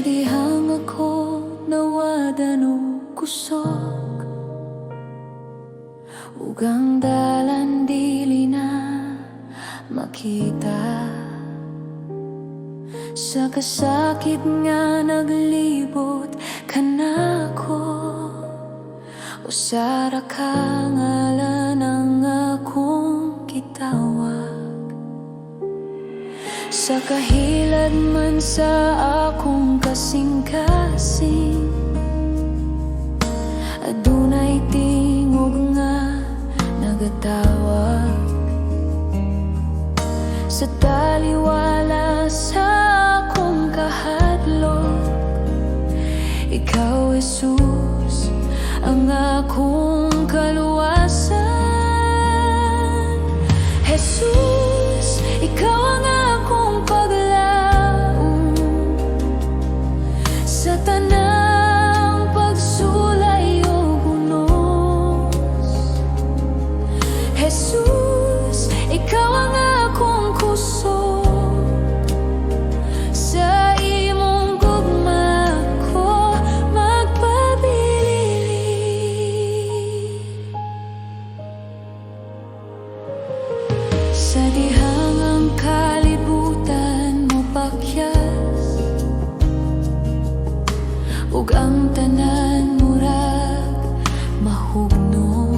dihang ako nawadan o kusog, ugang dalan dili na makita. Sa kasakit nga naglibot ka na ko, usara ka ngalan ang akong kitawag. Sa kahilad man sa akong kasing-kasing, adunay tingog nga nagatawag. Sa taliwala sa akong kahadlok, ikaw Jesus ang akong kaluwasan. Jesus, ikaw ang akong paglaom sa tanang pagsulay o bunos. Jesus, ikaw ang akong kusog, sa imong gugma ko magpabilin. Sa dihang ang kalibutan mo pakyas, ug ang tanan murag mahugno,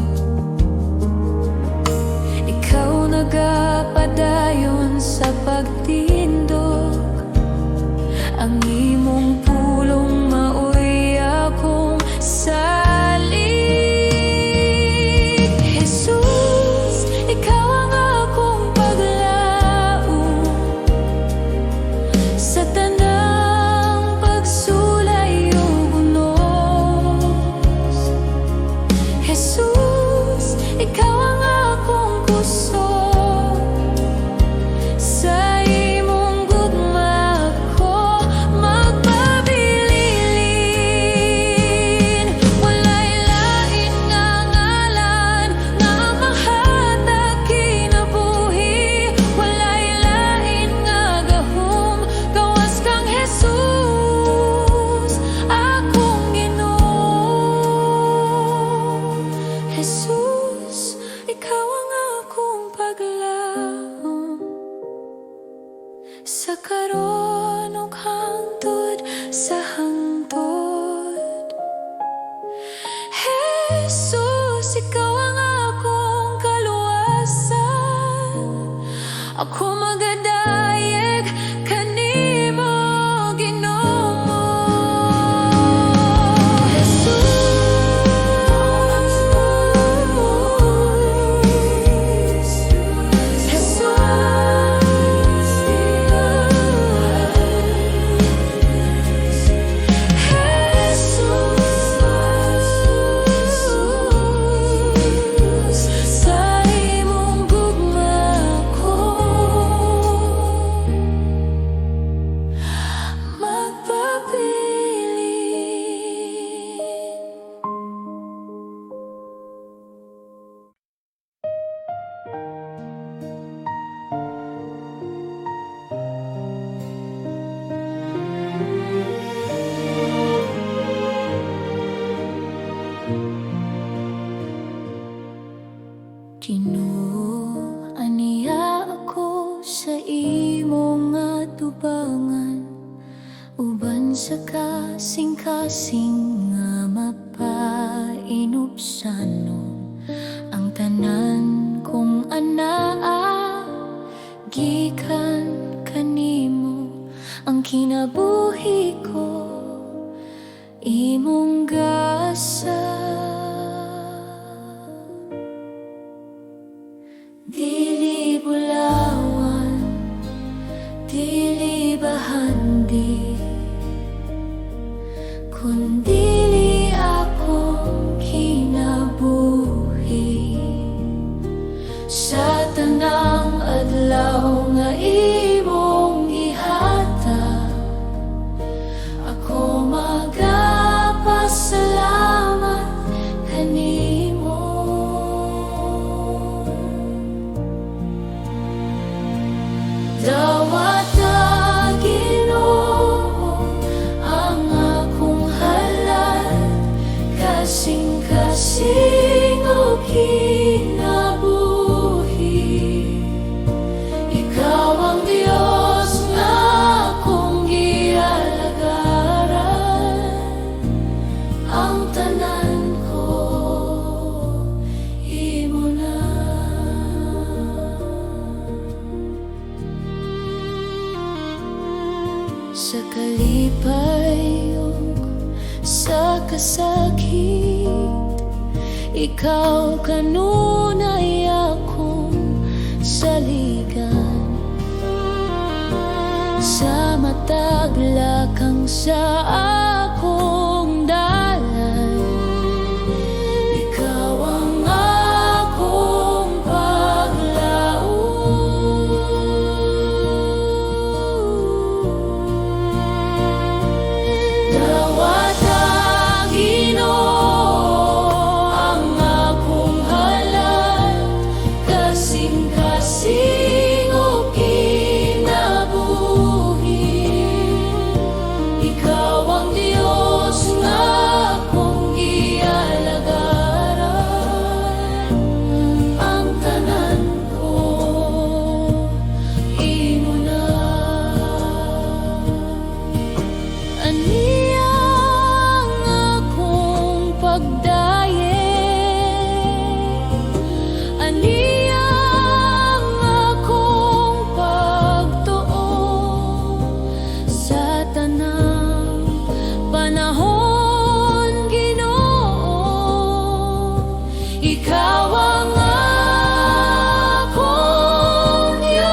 ikaw nagapadayon sa pagtindog. Ang imong pulong maoy akong salig. Jesus, ikaw ang akong paglaom sa tanang pagsulay o bunos. Jesus, ikaw ang akong kusog, sa imong gugma ko magpabilin. Walay lain nga ngalan nga mahatag kinabuhi, walay lain nga gahom gawas kang Jesus, akong Ginoo. Jesus, ikaw ang akong paglaom sa karon ug hangtod sa hangtod. Jesus, ikaw ang akong kaluwasan. Ako magadayeg kanimo, Ginoo. Sa imong gugma ko Ginoo, aniya ako sa imong atubangan, uban sa kasing-kasing nga mapainupsanon ang tanan kong anaa. Gikan kanimo ang kinabuhi ko, imong gasa. Dili bulawan, dili bahandi, kundili akong kinabuhi. Sa tanang adlaw nga imong gihatag, ako magapasalamat kanimo. Dawat na Ginoo sakit. Ikaw kanunay akong saligan. Sa mataglakang sa akong dalan, ikaw ang akong paglaom. Dawata, Ginoo, ang akong halad, kasing-kasing o kinabuhi. Ikaw ang Diyos nga akong gialagaran. Ang tanan ko imo na. Aniya ang akong pagdaye, aniya ang akong pagtuo. Sa tanang panahon, Ginoo, ikaw ang akong Diyos.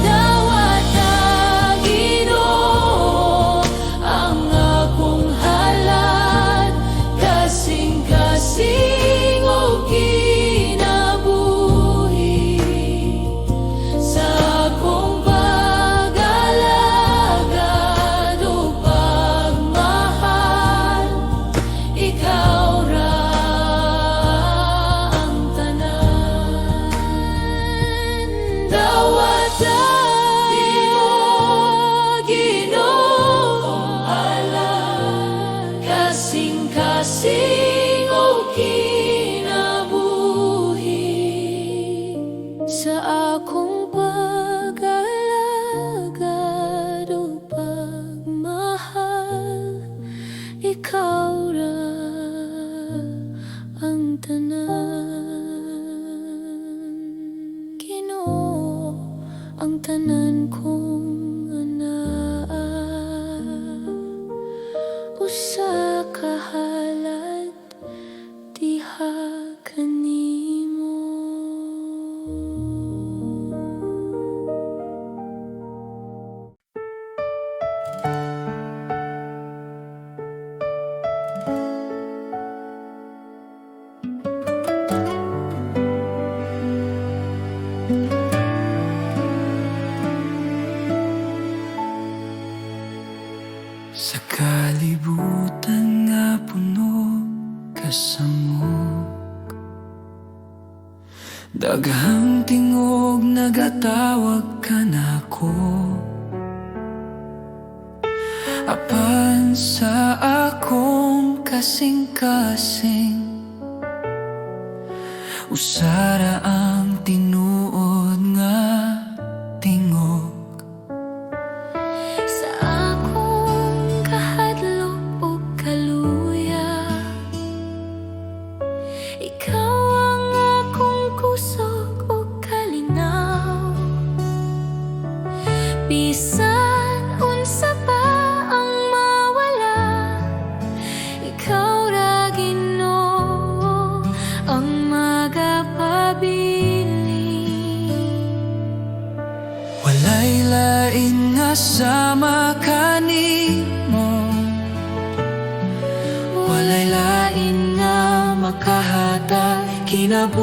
Dawata, Ginoo, ang akong halad, kasing-kasing o kinabuhi. Sa akong pag-alagad o pagmahal, ikaw ra ang tanan. Dawata, Ginoo, halad, kasing-kasing o kinabuhi. Sa akong pag-alagad o pagmahal, ikaw ra ang tanan. Ginoo, ang tanan kong anaa, usa ka halad, diha kanimo. Sa kalibutan nga puno kasamok, daghang tingog nagatawag ka nako. Apan sa akong kasing-kasing, usara ang tinuod nga tingog. Sa akong kahadlok o kaluya, ikaw ang akong kusog o kalinaw. Bisan unsa pa ang mawala, ikaw ra Ginoo ang magapabiling. Walay lain nga sama kanimo, walay lain nga makahatag kinabuhi.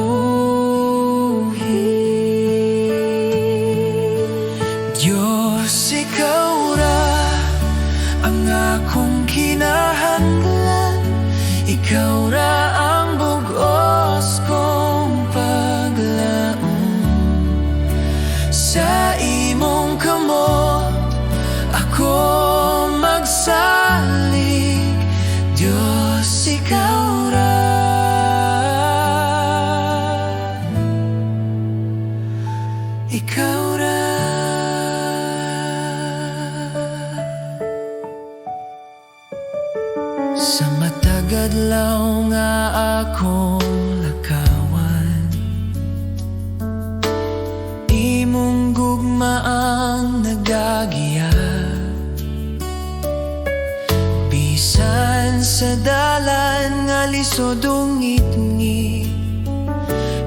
Diyos, ikaw ra ang akong kinahanglan, ikaw ra ang bugos kong paglaom. Sa imong kamot ako magsalig, Diyos, ikaw ra. Ikaw ra. Sa matagadlaw nga akong lakawan, imong gugmaang nag bahagia. Bisan sa dalan nga lisod ungit-ngit,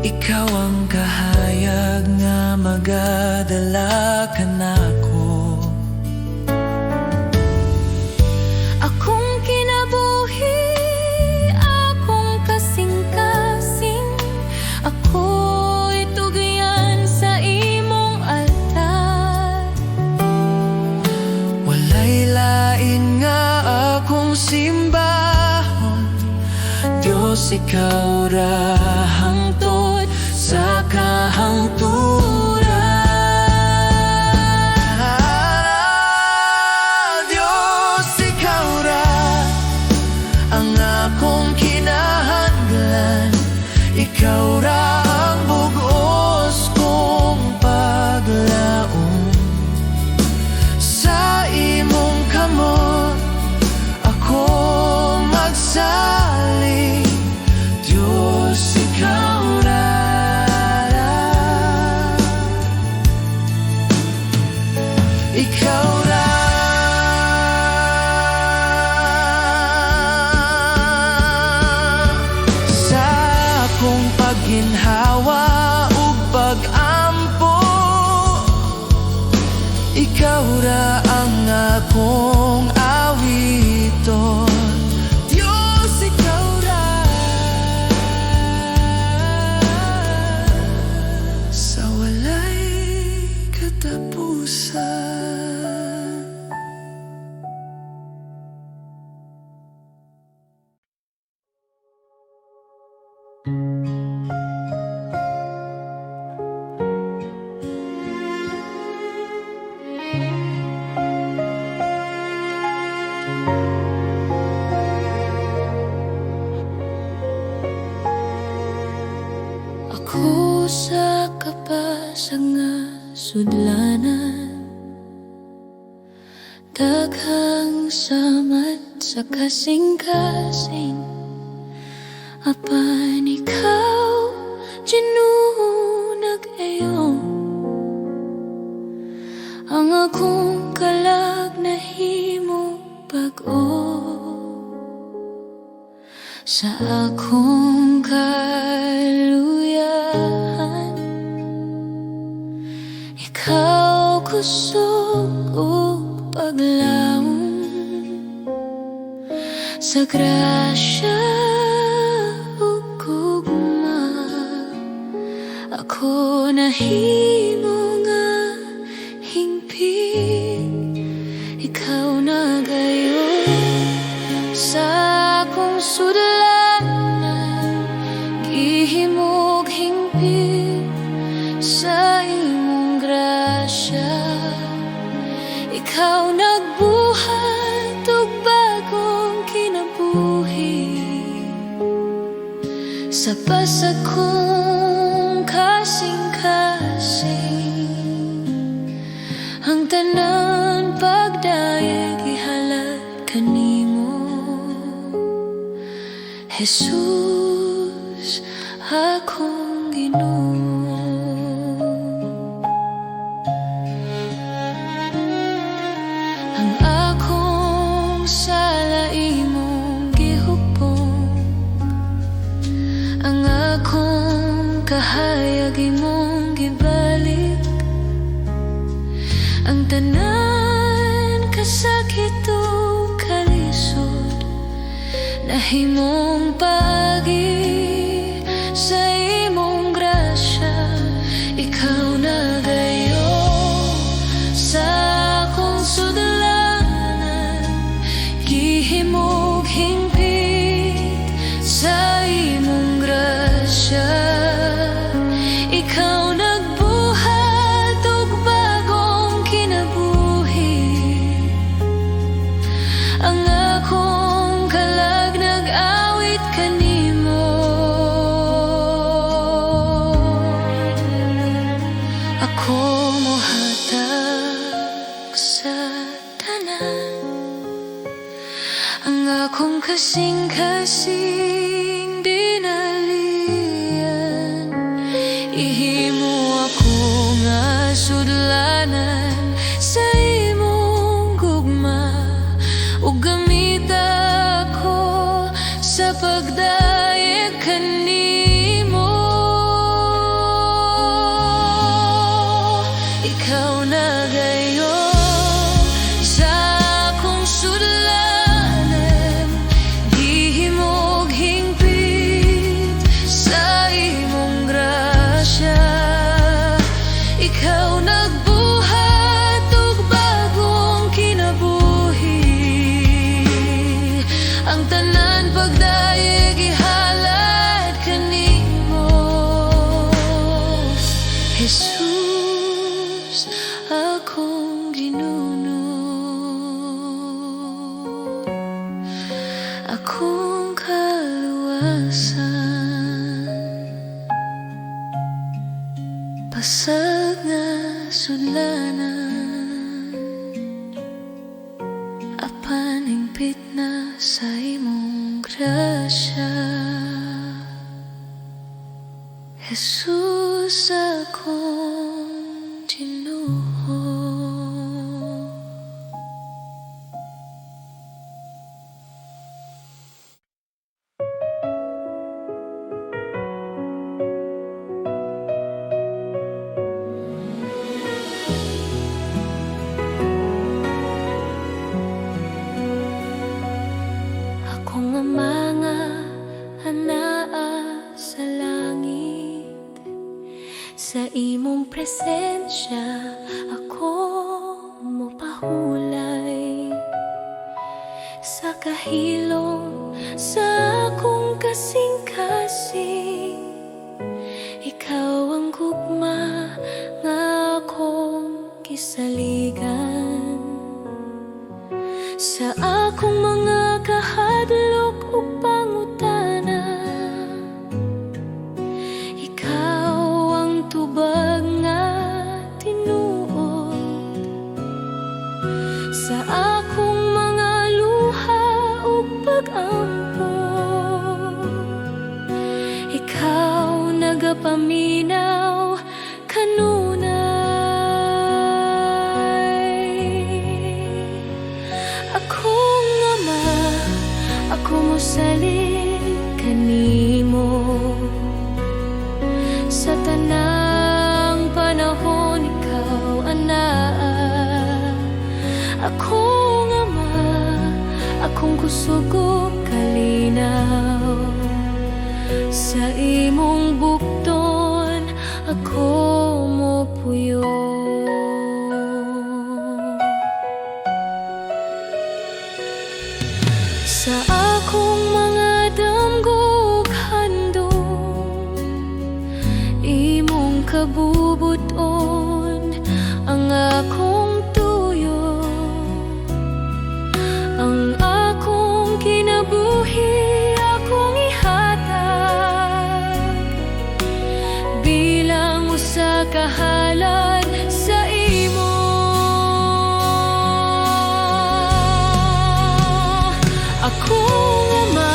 ikaw ang kahayag nga magadala ka nako. Akong kinabuhi, akong kasing-kasing, ako'y tugyan sa imong altar. Walay lain nga akong simbahon, Diyos ikaw ra hangtod sa kahangturan. Diyos ikaw ra ang akong kinahanglan, ikaw ra ang bugos kong paglaom. Sa imong kamot ako magsalig, Diyos ikaw ra. Ikaw ra. Sa akong pagginhawa ug pag-ampo, ikaw ra ang akong awiton. Diyos ikaw ra. Sa walay katapusan. Ako sa kapasag nga sudlanan, daghang samat sa kasing-kasing, apan ikaw ginunag ayon. Ang akong kalag nahimo bag-o sa akong kaluyahan. Ikaw kusog o paglaom, sa grasya ug gugma ako nahimo nga hingpit. Ikaw na gayon sa akong sudlanan, gihimog hingpit sa imong grasya. Ikaw nagbuhat og bagong kinabuhi sa pasag kong kasing-kasing. Ang tanan pagdayeg ihalad kanimo, Jesus akong Ginoo. Ang akong sala imong gihupong, ang akong kahayag imong gibalik. Ang tanan kasakit o kalisod nahimong paagi sa imong grasya. Ikaw na gayon sa akong sudlanan, gihimog hingpit sa imong grasya. Ikaw nagbuhat og bagong kinabuhi, ang akong kalag nag-awit kanimo. Ako mohatag sa tanan, ang akong kasing-kasing dinalian. Ihimo ako nga sudlanan sa iyo. ikaw na gayon sa akong sudlanan. Gihimog hingpit sa imong grasya. Ikaw nagbuhat og bagong kinabuhi. Ang tanan pagdayeg ihalad kanimo, Jesus, akong Ginuno. Akong kaluwasan, pasag nga sudlanan, apan hingpit na sa imong grasya. Jesus, akong Ginoo. Ako nga mga anaa sa langit, sa imong presensya ako mopahulay. Sa kahilom sa akong kasing-kasing, ikaw ang gugma nga akong kisaligan. Sa akong mga kahadlok ug pangutana, ikaw ang tubag nga tinuod. Sa akong mga luha ug pag-ampo, ikaw nagapaminaw kanunay. Akong ama, ako mosalig kanimo. Sa tanang panahon ikaw anaa. Akong ama, akong kusog ug kalinaw. Sa imong bukton ako mopuyo. Sa akong mga damgog handom, imong kabubuton ang akong tuyo. Ang akong kinabuhi akong ihatag bilang usa ka halad sa imo. Akong ama,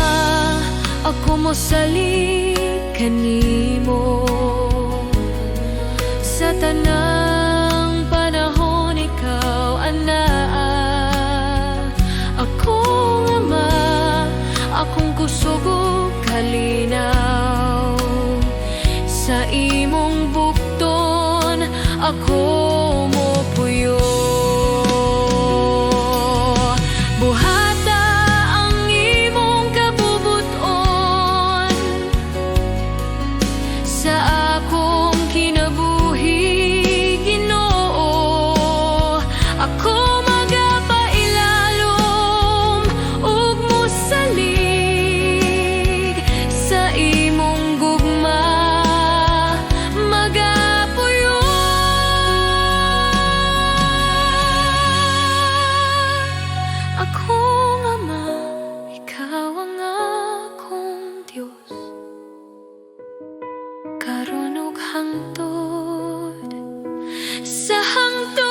ako mosalig kanimo. Sa tanang panahon ikaw anaa. Akong ama, akong kusog ug kalinaw. Sa imong bukton ako mopuyo. Buhata ang imong kabubuton sa akong kinabuhi, Ginoo. Ako magapailalom ug mosalig sa imong gugma, magapuyo. Akong ama, ikaw ang akong Diyos, karon ug hangtod sa hangtod.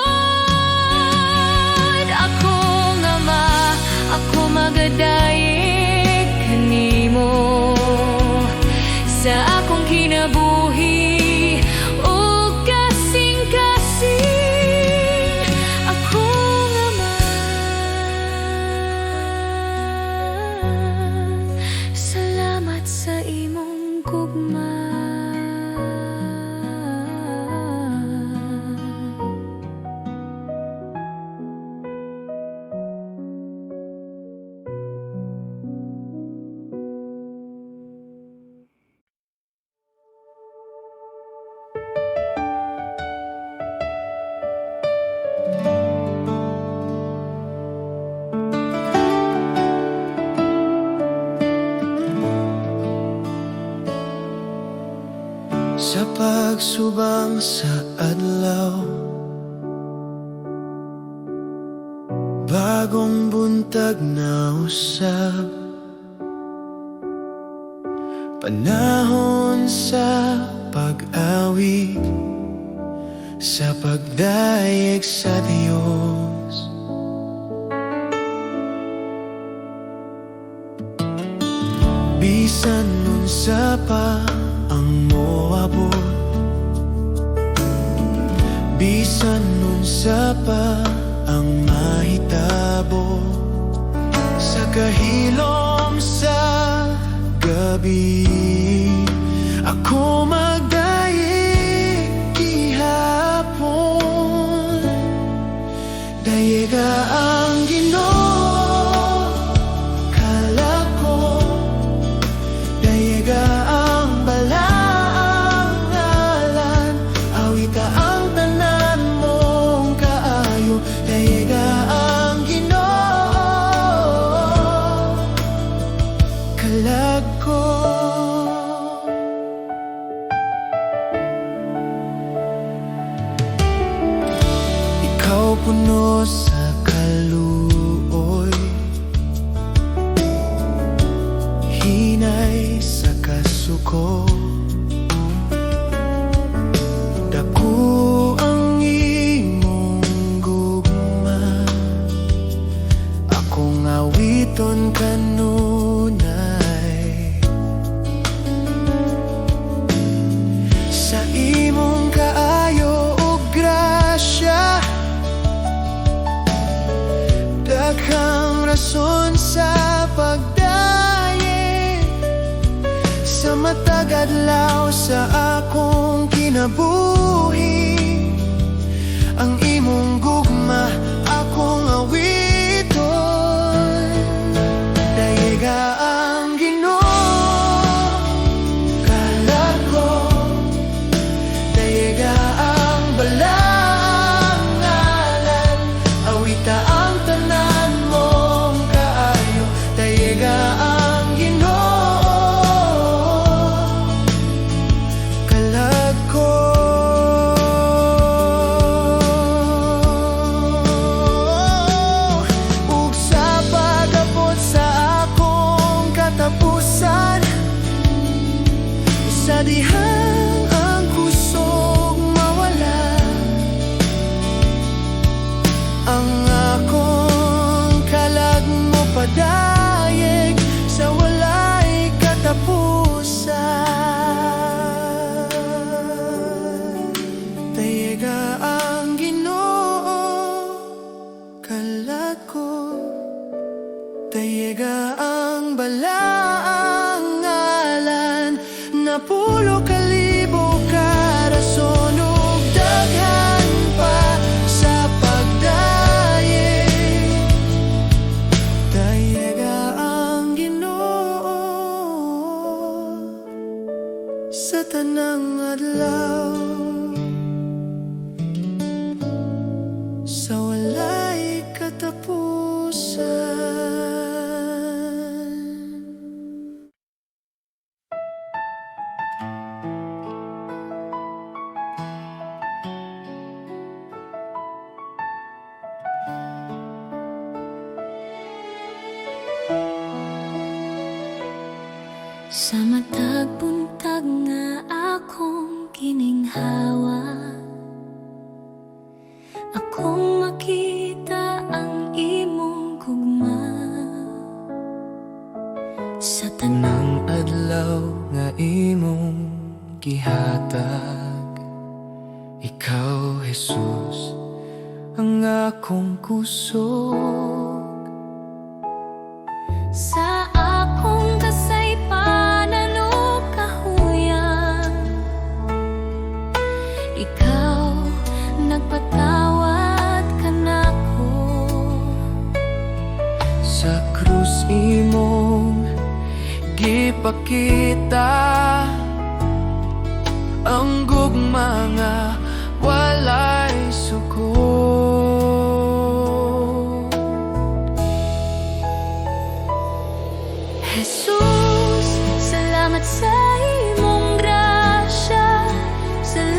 Akong ama, ako magadayeg kanimo. Sa akong kinabuhi ug kasing-kasing, akong ama. Salamat sa imong gugma. pagsubang sa adlaw, bagong buntag na usab, panahon sa pag-awit, sa pagdayeg sa Diyos. Bisan nun sa pa ang moabot, bisan nun sa pa ang mahitabo, sa kahilom sa gabi, ako magdayeg gihapon. Dayeg ang Ginoo kalak ko, dayeg ang balaang ngalan, awita ang tanan mong kaayo. Dayeg ang Ginoo kalag ko. Ikaw puno sa kaluoy, hinay sa kasuko, dako ang imong gugma, akong awiton kanunay. Sa imong kaayo ug grasya, daghang rason sa pagdayeg, sa matag adlaw sa akong kinabuhi. Ang imong gugma akong awiton. Dayeg ang Ginoo kalag ko, dayeg ang balaang ngalan, awita ang tanan mong kaayo. Dayeg ang Ginoo kalag ko. Ug sa pag-abot sa akong katapusan, sa dihang ang kusog mawala, ang akong kalag mo padayeg sa walay katapusan. Dayeg ang Ginoo kalag ko, dayeg ang balaang ngalan, napulo kalibo ka rason ug daghan pa sa pagdayeg. Dayeg ang Ginoo sa tanang adlaw, sa walay katapusan. Sa matag buntag nga akong kininghawa, akong makita ang imong gugma. Sa Tanang adlaw nga imong gihatag, ikaw Jesus ang akong kusog. sa akong kasaypanan o kahuyan, ikaw nagpatawad kanako. Sa krus imong gipakita ang gugma nga walay suko. Jesus, salamat sa imong grasya, salamat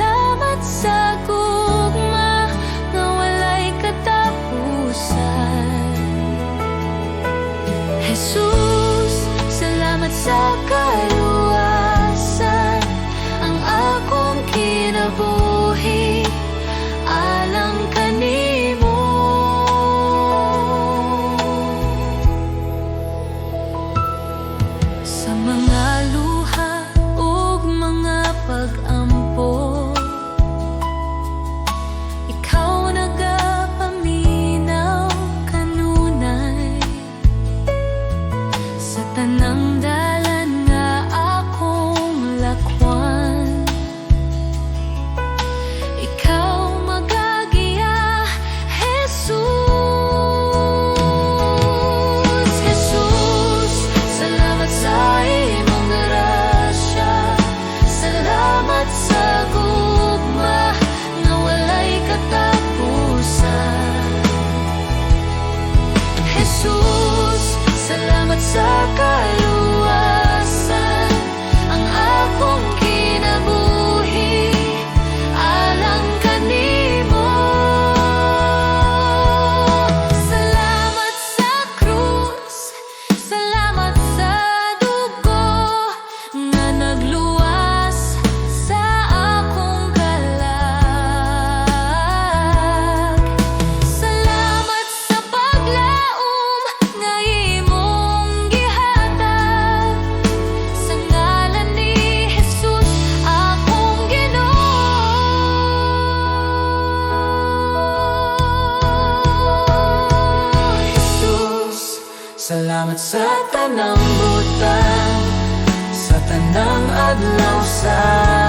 tanang adlaw sa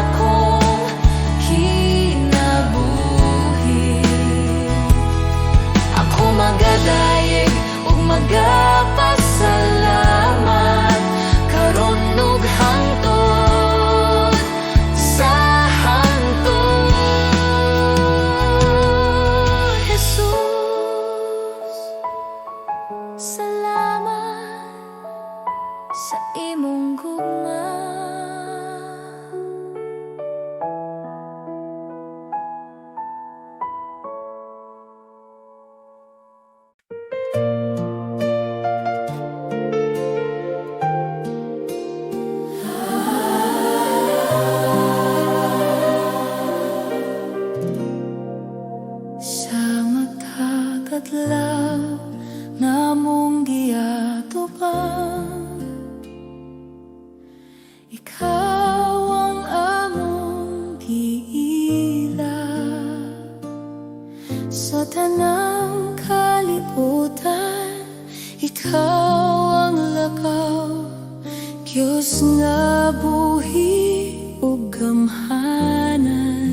akong kinabuhi. Ako magadayeg ug magapasalamat karon ug hangtod sa hangtod. Jesus, salamat sa imong gugma. Sa matag adlaw namong giatubang, ikaw ang among giila. Sa tanang kalibutan, ikaw ang lakaw, Diyos nga buhi ug gamhanan.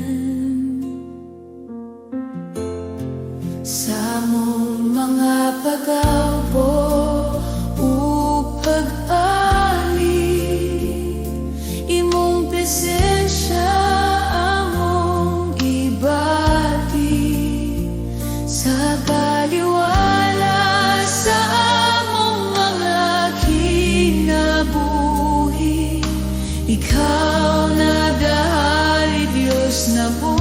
Sa among mga pag-awbo ug pag-ali, imong presensya among gibati. Sa baliwala sa among mga kinabuhi, ikaw nagahali, Diyos na buwan.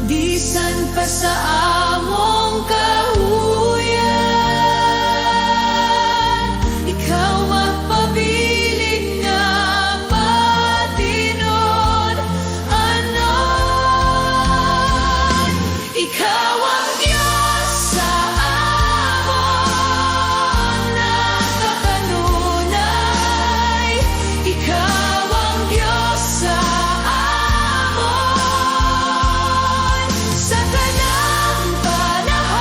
Bisan pa sa among kahuyan, ikaw magpabilin nga patinon. Anon, ikaw ang Diyos sa amon nakakanunay. Ikaw ang Diyos sa amon sa tanang panahon.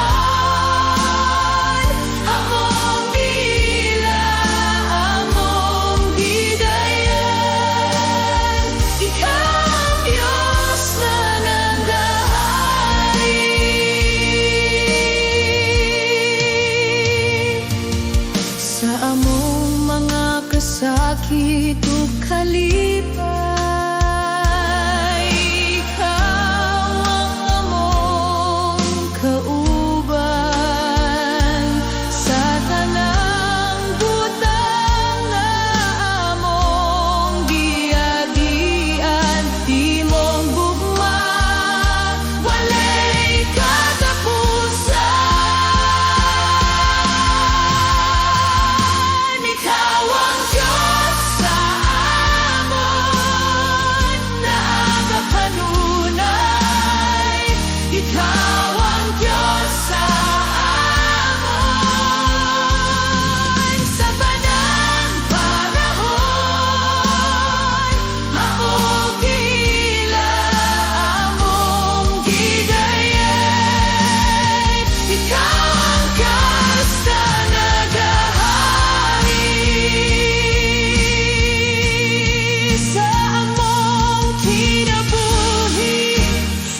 Among bila, among gidayan. Ikaw ang Diyos na nagahari. Sa among mga kasakit ug kalipay, ikaw ang among kauban. Sa tanang butang nga among giagian, imong gugma walay katapusan. Ikaw ang Diyos sa amon nakakanunay. Ikaw ang Diyos sa amon sa tanang panahon. Among gila, among gidayan. Ikaw ang Diyos na nagahari. Sa among kinabuhi,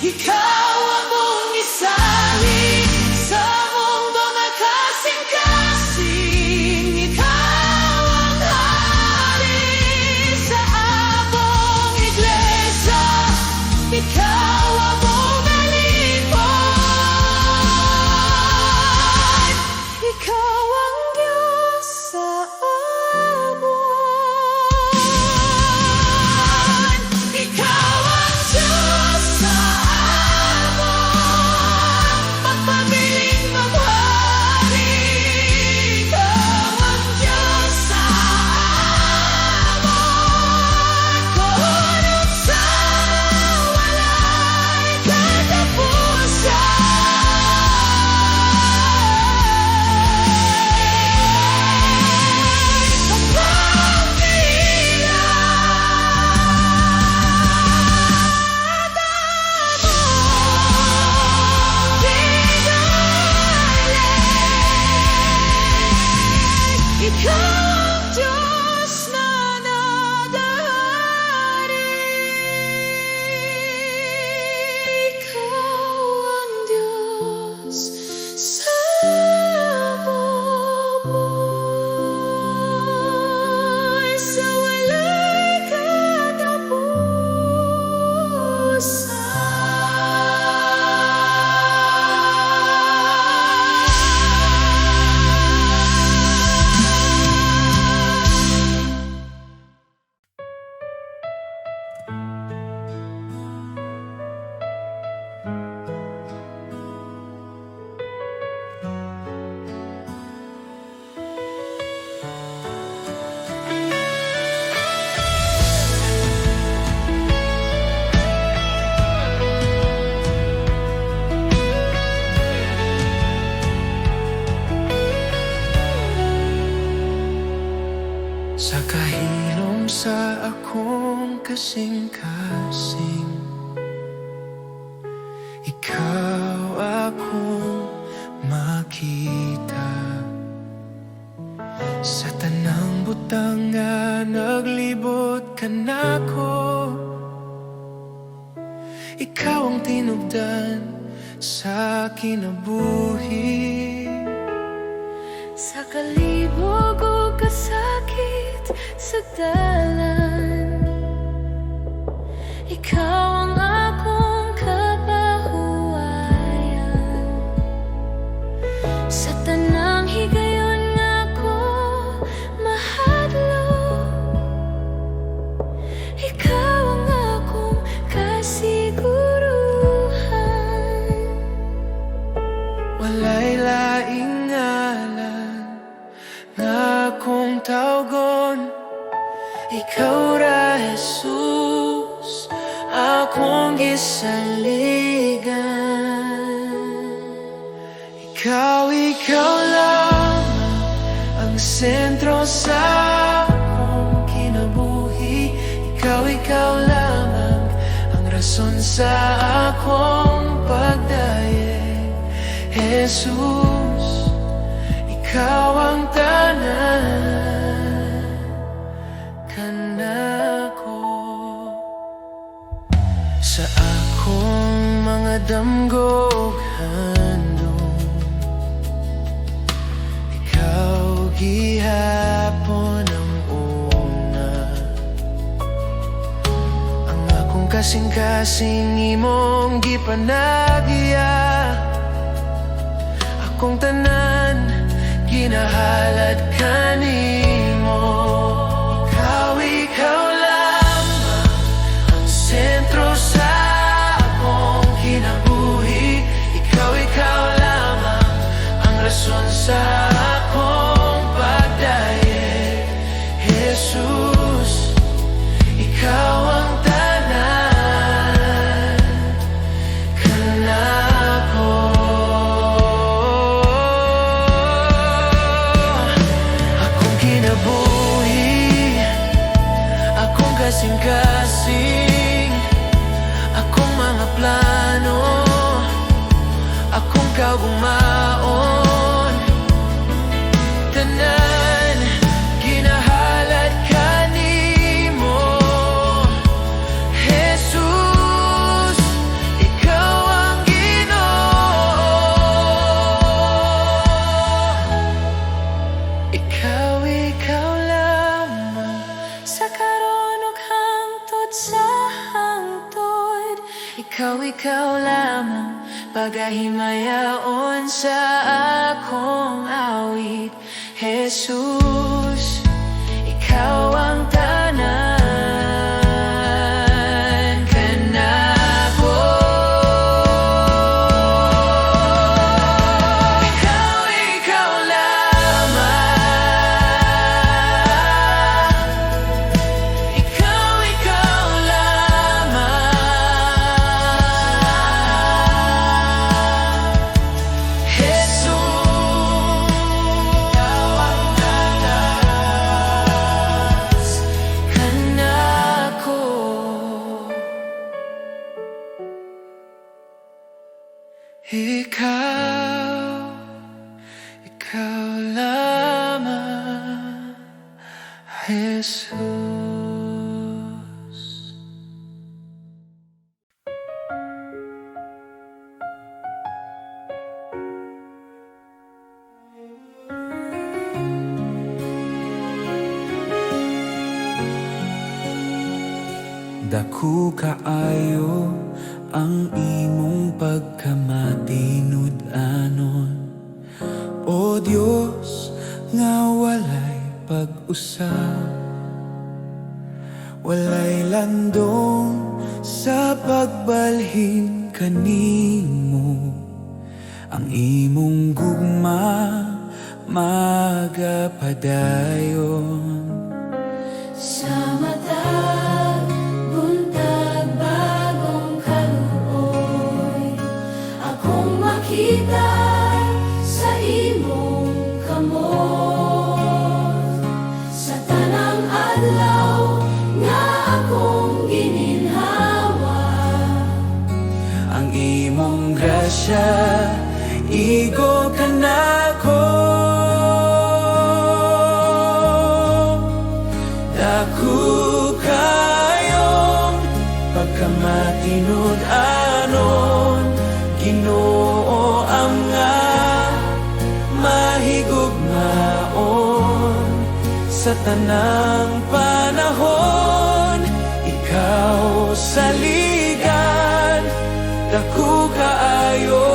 ikaw among isali. Sa among mga kasing-kasing, ikaw ang hari. Sa among iglesia, ikaw among alipon. Ikaw ang Diyos sa amon. Ikaw ang Diyos sa amon. Pagpabiling maghari. Ikaw ang Diyos sa amon. Kahulog sa wala. kasing-kasing. Ikaw akong makita sa tanang butang nga naglibot ka nako. Ikaw ang tinubdan sa kinabuhi. Sa kalibog o kasakit sa dalan, ikaw ang akong kapahuwayan. Sa tanang higayon ako mahadlok, ikaw ang akong kasiguruhan. Walay laing ngalan nga akong tawgon, ikaw ra Jesus, akong gisaligan. Ikaw lamang ang sentro sa akong kinabuhi. Ikaw lamang ang rason sa akong pagdaye. Jesus, ikaw ang tanan kanako. Sa akong mga damgog handog, ikaw gihapon ang una. Ang akong kasing-kasing imong gipanagya, akong tanan ginahalad kanimo. Ikaw lamang ang sentro sa akong kinabuhi. Ikaw lamang ang rason sa akong pagdaye. Jesus, ikaw ang tanan kanako. Akong kinabuhi, akong kasing-kasing, akong mga plano, akong kaumaon, tanan ginahalad kanimo. Jesus, ikaw ang Ginoo. Ikaw lamang Sa karon ug hangtod sa hangtod, ikaw lamang pagahimayaon sa akong awit. Jesus, ikaw ang tanan kanako. Ikaw lamang, ikaw lamang. Jesus, ikaw ang tanas kanako. Ikaw lamang, Jesus. Dako kaayo ang imong pagkamatinud-anon, o Dios nga walay pag-usab, walay landong sa pagbalhin kanimo. Ang imong gugma magapadayon. Sa matag buntag bagong kaluoy, akong makita sa imong kamot. Sa tanang adlaw nga akong imong grasya, igo ka nako. Dako kayong pagkamatinud-anon, Ginoo ang nga mahigugmaon sa tanang panahon. Ikaw sa ligan, dako kaayo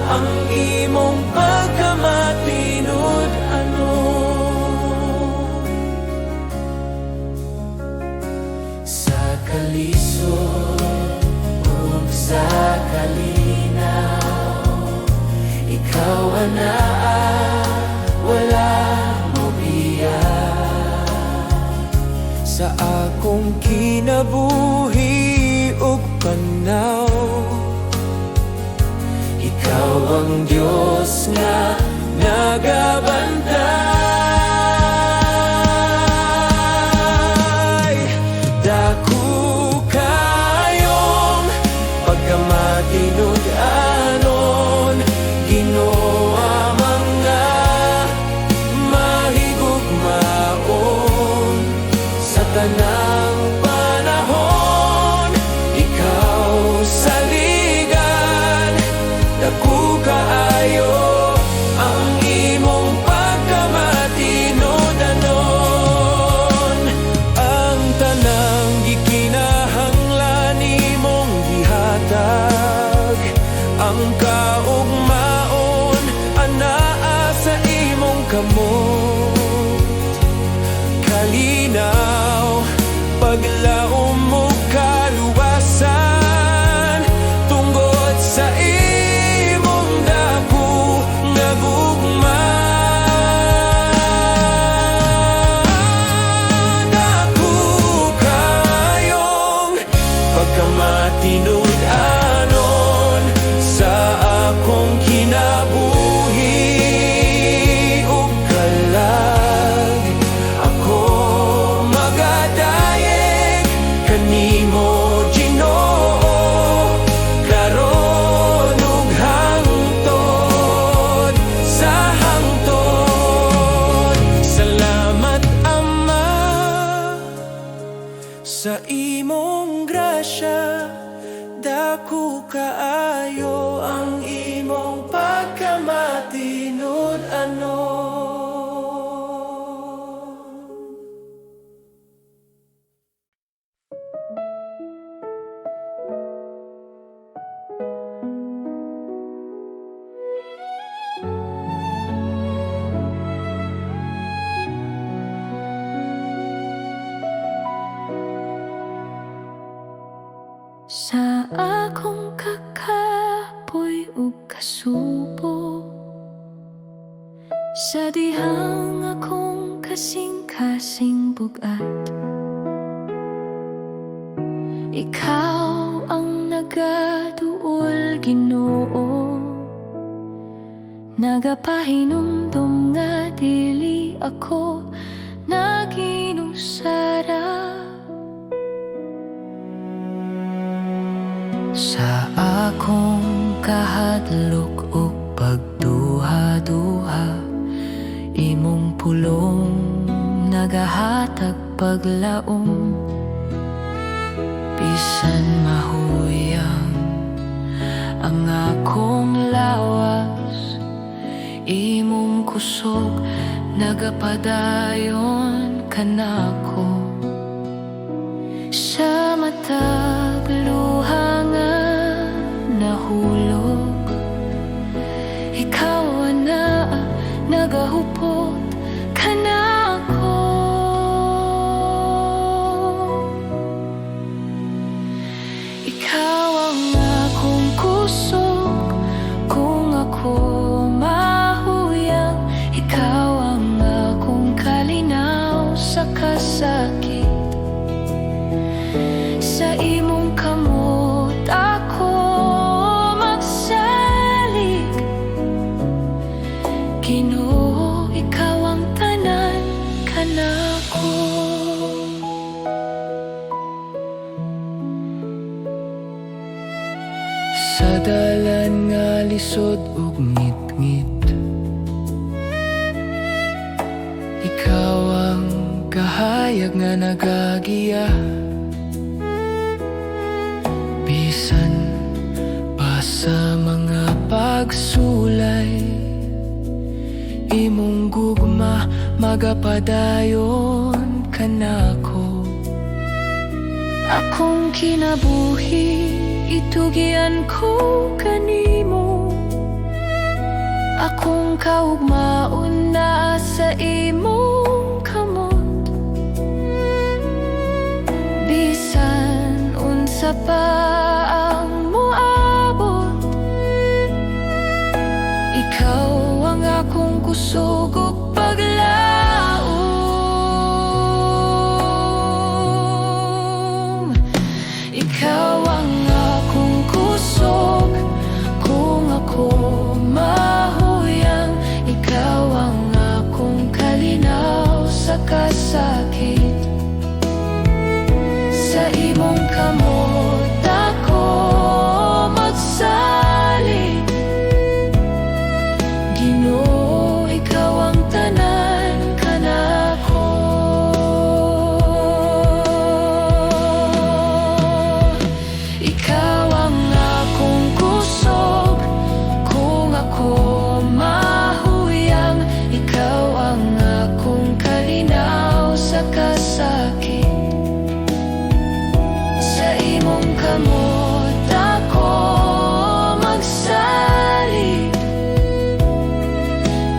ang imong pagkamatinud-anon. Sa kalisod ug sa kalinaw, ikaw anaa, wala mo biya. Sa akong kinabuhi ug panaw, ikaw ang Diyos nga nagabantay. Dako kayong pagkamatinud-anon, Ginoo ang nga mahigugmaon sa tanang panahon. Ikaw sa ligan, dako kaayo ang imong pagkamatinud-anon. Ang tanang gikinahanglan imong gihatag, ang kaugmaon anaa sa imong kamot. Kalinaw, paglaom mo kaluwasan, tungod sa imong dako nga gugma. Dako kayong pagkamatinud-anon sa akong kinabuhi ug kalag. Ako magadayeg kanimo, Ginoo, karon ug hangtod sa hangtod. Salamat Ama sa imong grasya, dako kaayo ang imong pagkamatinud-anon. Sa akong kakapoy ug kasubo, sa dihang akong kasing-kasing bugat, ikaw ang nagaduol, Ginoo. Nagapahinumdum nga dili ako naginusara. Sa akong kahadlok ug pagduha-duha, imong pulong nagahatag paglaom. Bisan mahuyang ang akong lawas, imong kusog nagapadayon kanako. Sa matag luha nga nahulog, ikaw na nagahupot kanako. Ikaw ang akong kusog kung ako mahuyang, ikaw ang akong kalinaw sa kasag sa dalan nga lisod ug ngit-ngit. Ikaw ang kahayag nga nagagiya, bisan pa sa mga pagsulay. Imong gugma magapadayon kanako. Akong kinabuhi, itugian ko kanimo. Akong kaugmaon na sa imong kamot. Bisan unsa pa ang moabot, ikaw ang akong kusog ug paglaom. Ikaw ang akong kusog kung ako mahuyang. Ikaw ang akong kalinaw sa kasakit. Sa imong kamot ako magsalig. Ginoo, ikaw ang tanan kanako. Ikaw ang akong kusog kung ako mahuyang. Ikaw ang akong kalinaw sa kasakit. Sa imong kamot ako magsalig.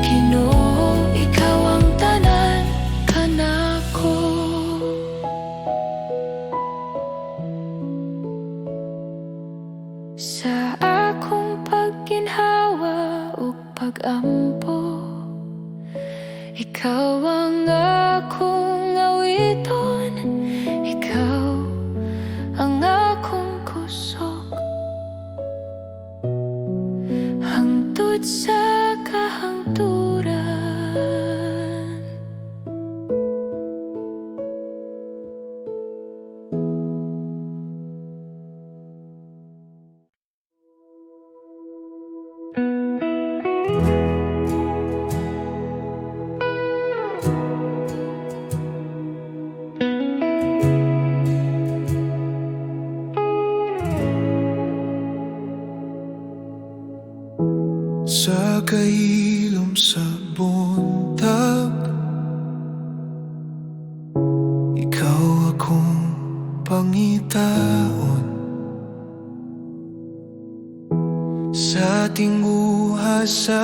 Ginoo, ikaw ang tanan kanako. Sa akong pagginhawa ug pag-ampo, ikaw ang akong awiton. Ikaw ang akong kusog hangtod sa kahangturan. Sa kailom sa buntag, ikaw akong pangitaon. Sa tinguha sa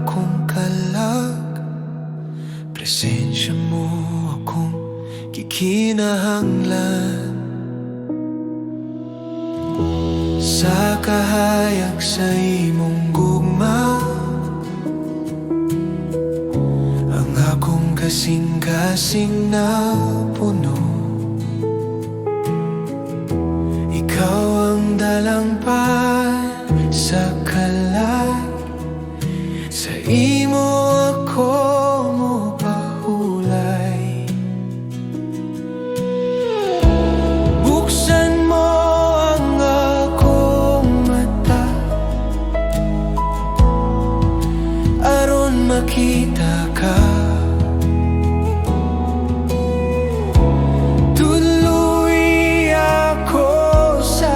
akong kalag, presensya mo akong kikinahanglan. Sa kahayag sa imong gugma, ang akong kasing-kasing na puno. Ikaw ang dalangpan sa kalag. Sa imo ako mopahulay. Buksan mo ang akong mata aron makita ka. Tuloy ako sa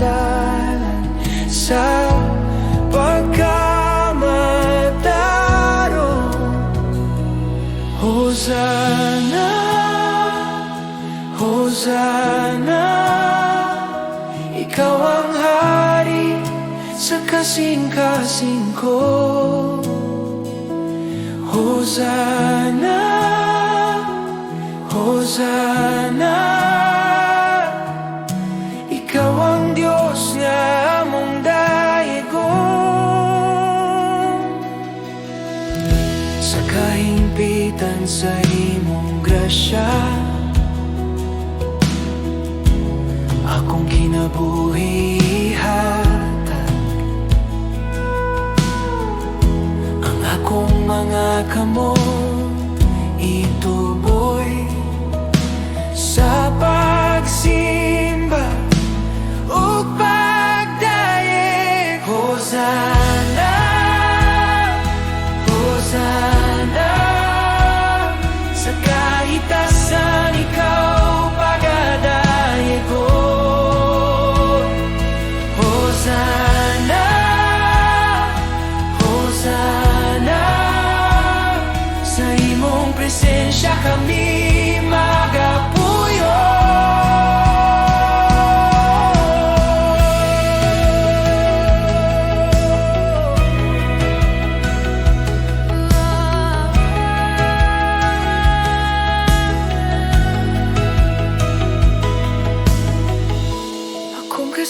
dalan sa pagkamataro. Hosana, Hosana, ikaw ang hari sa kasing-kasing ko. Hosana, Hosana, ikaw ang Diyos nga among daigong. Sa kahimpitan sa imong grasya, akong kinabuhi hatag. Ang akong mga kamot ituboy sa pagsimba o pagdayo.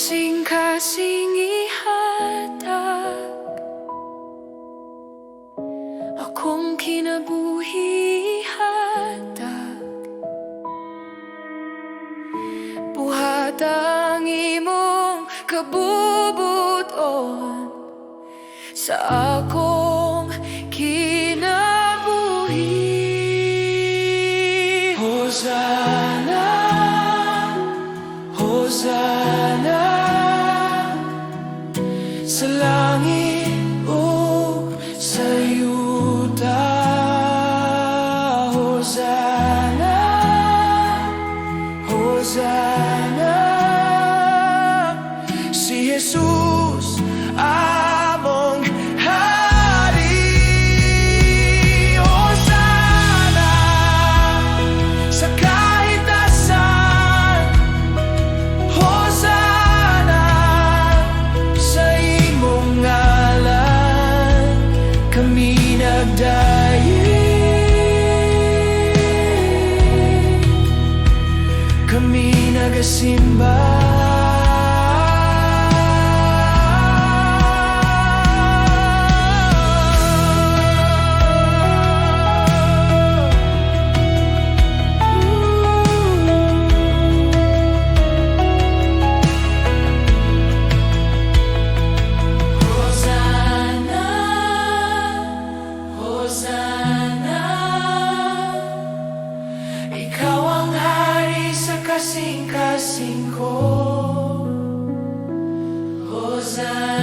kasing-kasing ihatag akong kinabuhi ihatag buhat ang imong kabubuton sa akong kinabuhi. Hosanna, Hosanna, sa langit o sa yuta. Hosanna, Hosanna, si Jesus among hari. Hosanna sa kahit asan. Hosanna sa imong ngalan kami nagdayi, kami nagasimba. Hosanna, Hosanna, ikaw ang hari sa kasing-kasing ko. Hosanna.